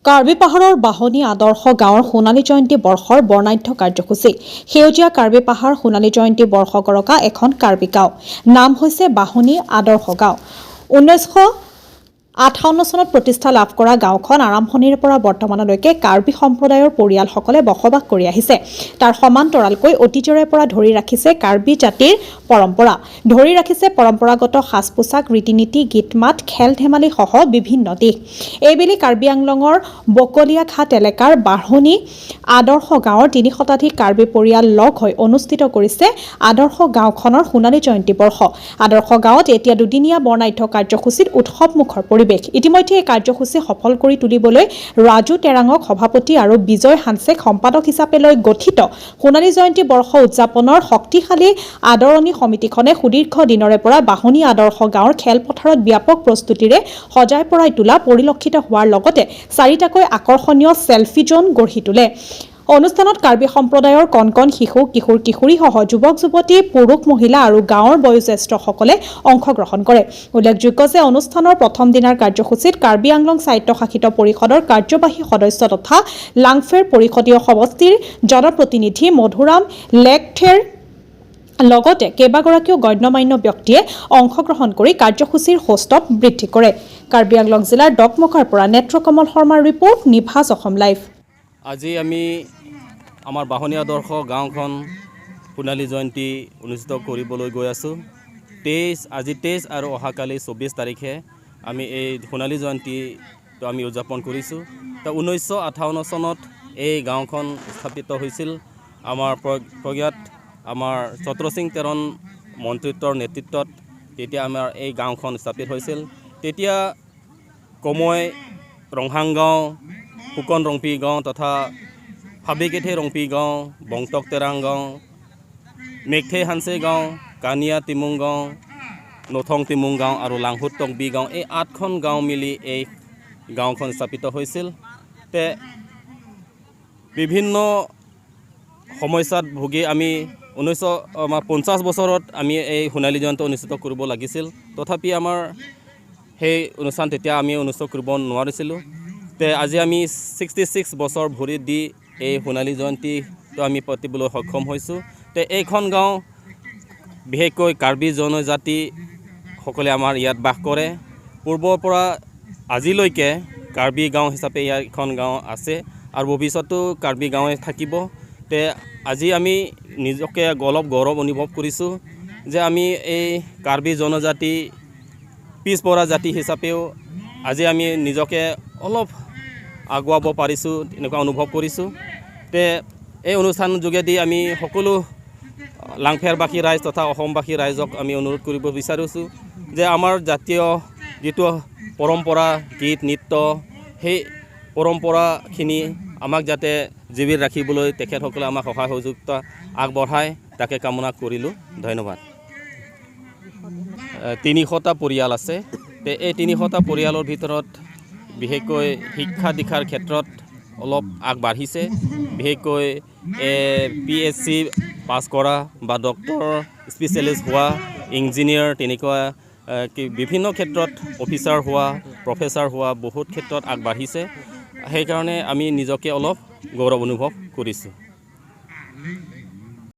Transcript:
কাৰ্বি পাহাৰৰ বাহনী আদৰ্শ গাঁৱৰ সোণালী জয়ন্তী বৰ্ষৰ বৰ্ণাঢ্য কাৰ্যসূচী সেউজীয়া কাৰ্বি পাহাৰ সোণালী জয়ন্তী বৰ্ষ কৰকা এখন কাৰ্বি গাঁও নাম হৈছে বাহনী আদৰ্শ গাঁও 1958 চনত প্ৰতিষ্ঠা লাভ কৰা গাঁওখন আৰম্ভণিৰ পৰা বৰ্তমানলৈকে কাৰ্বি সম্প্ৰদায়ৰ পৰিয়ালসকলে বসবাস কৰি আহিছে তাৰ সমান্তৰালকৈ অতীজৰে পৰা ধৰি ৰাখিছে কাৰ্বি জাতিৰ পৰম্পৰা ধৰি ৰাখিছে পৰম্পৰাগত সাজ পোছাক ৰীতি-নীতি গীত-মাত খেল ধেমালি সহ বিভিন্ন দিশ এইবেলি কাৰ্বি আংলঙৰ বকলিয়া ঘাট এলেকাৰ বাহনী আদৰ্শ গাঁৱৰ ৩০ শতাধিক কাৰ্বি পৰিয়াল লগ হৈ অনুষ্ঠিত কৰিছে আদৰ্শ গাঁওখনৰ সোণালী জয়ন্তী বৰ্ষ আদৰ্শ গাঁৱত এতিয়া দুদিনীয়া বৰ্ণাঢ্য কাৰ্যসূচীত উৎসৱমুখৰ পৰিৱেশ ইতিমধ্যে এই কাৰ্যসূচী সফল কৰি তুলিবলৈ ৰাজু টেৰাঙক সভাপতি আৰু বিজয় হানছেক সম্পাদক হিচাপে লৈ গঠিত সোণালী জয়ন্তী বৰ্ষ উদযাপনৰ শক্তিশালী আদৰণি সমিতিখনে সুদীৰ্ঘ দিনৰে পৰা বাহনী আদৰ্শ গাঁৱৰ খেলপথাৰত ব্যাপক প্ৰস্তুতিৰে সজাই পৰাই তোলা পৰিলক্ষিত হোৱাৰ লগতে চাৰিটাকৈ আকৰ্ষণীয় সেলফি জোন গঢ়ি তোলে অনুষ্ঠানত কাৰ্বি সম্প্ৰদায়ৰ কণকণ শিশু কিশোৰ কিশোৰী সহ যুৱক যুৱতী পুৰুষ মহিলা আৰু গাঁৱৰ বয়োজ্যেষ্ঠসকলে অংশগ্ৰহণ কৰে উল্লেখযোগ্য যে অনুষ্ঠানৰ প্ৰথম দিনাৰ কাৰ্যসূচীত কাৰ্বি আংলং স্বায়ত্তশাসিত পৰিষদৰ কাৰ্যবাহী সদস্য তথা লাংফেৰ পৰিষদীয় সমষ্টিৰ জনপ্ৰতিনিধি মধুৰাম লেকথেৰ লগতে কেইবাগৰাকীও গণ্যমান্য ব্যক্তিয়ে অংশগ্ৰহণ কৰি কাৰ্যসূচীৰ হোষ্টত বৃদ্ধি কৰে কাৰ্বি আংলং জিলাৰ ডকমকাৰ পৰা নেত্ৰকমল শৰ্মাৰ ৰিপৰ্ট নিভাজ অসম লাইভ আজি আমি আমাৰ বাহনী আদৰ্শ গাঁওখন সোণালী জয়ন্তী অনুষ্ঠিত কৰিবলৈ গৈ আছোঁ আজি 23 আৰু অহাকালি 24 তাৰিখে আমি এই সোণালী জয়ন্তীটো আমি উদযাপন কৰিছোঁ তো 1958 চনত এই গাঁওখন স্থাপিত হৈছিল আমাৰ প্ৰজ্ঞাত আমাৰ ছত্ৰ সিং তেৰণ মন্ত্ৰিত্বৰ নেতৃত্বত তেতিয়া আমাৰ এই গাঁওখন স্থাপিত হৈছিল তেতিয়া কমৈ ৰংহাং গাঁও ফুকন ৰংপি গাঁও তথা ফাবিকেথে ৰংপি গাঁও বংটক তেৰাং গাঁও মেঘথে হানছে গাঁও কানিয়া তিমুং গাঁও নথং তিমুং গাঁও আৰু লাংহুত টংবি গাঁও এই 8খন গাঁও মিলি এই গাঁওখন স্থাপিত হৈছিল তে বিভিন্ন সমস্যাত ভুগি আমি 1950 বছৰত আমি এই সোণালী জয়ন্তী অনুষ্ঠিত কৰিব লাগিছিল তথাপি আমাৰ সেই অনুষ্ঠান তেতিয়া আমি অনুষ্ঠিত কৰিব নোৱাৰিছিলোঁ তে আজি আমি 66 বছৰ ভৰি দি এই সোণালী জয়ন্তীটো আমি পাতিবলৈ সক্ষম হৈছোঁ তে এইখন গাঁও বিশেষকৈ কাৰ্বি জনজাতিসকলে আমাৰ ইয়াত বাস কৰে পূৰ্বৰ পৰা আজিলৈকে কাৰ্বি গাঁও হিচাপে এখন গাঁও আছে আৰু ভৱিষ্যতেও কাৰ্বি গাঁৱে থাকিব তে আজি আমি নিজকে অলপ গৌৰৱ অনুভৱ কৰিছোঁ যে আমি এই কাৰ্বি জনজাতি পিছপৰা জাতি হিচাপেও আজি আমি নিজকে অলপ আগুৱাব পাৰিছোঁ এনেকুৱা অনুভৱ কৰিছোঁ তে এই অনুষ্ঠানৰ যোগেদি আমি সকলো লাংফেৰবাসী ৰাইজ তথা অসমবাসী ৰাইজক আমি অনুৰোধ কৰিব বিচাৰিছোঁ যে আমাৰ জাতীয় যিটো পৰম্পৰা গীত নৃত্য সেই পৰম্পৰাখিনি আমাক যাতে জীৱিত ৰাখিবলৈ তেখেতসকলে আমাক সহায় সহযোগিতা আগবঢ়ায় তাকে কামনা কৰিলোঁ ধন্যবাদ 300টা পৰিয়াল আছে তে এই 300টা পৰিয়ালৰ ভিতৰত বিশেষকৈ শিক্ষা দীক্ষাৰ ক্ষেত্ৰত অলপ আগবাঢ়িছে বিশেষকৈ PHC পাছ কৰা বা ডক্টৰ স্পেচিয়েলিষ্ট হোৱা ইঞ্জিনিয়াৰ তেনেকুৱা বিভিন্ন ক্ষেত্ৰত অফিচাৰ হোৱা প্ৰফেচাৰ হোৱা বহুত ক্ষেত্ৰত আগবাঢ়িছে সেইকাৰণে আমি নিজকে অলপ গৌৰৱ অনুভৱ কৰিছোঁ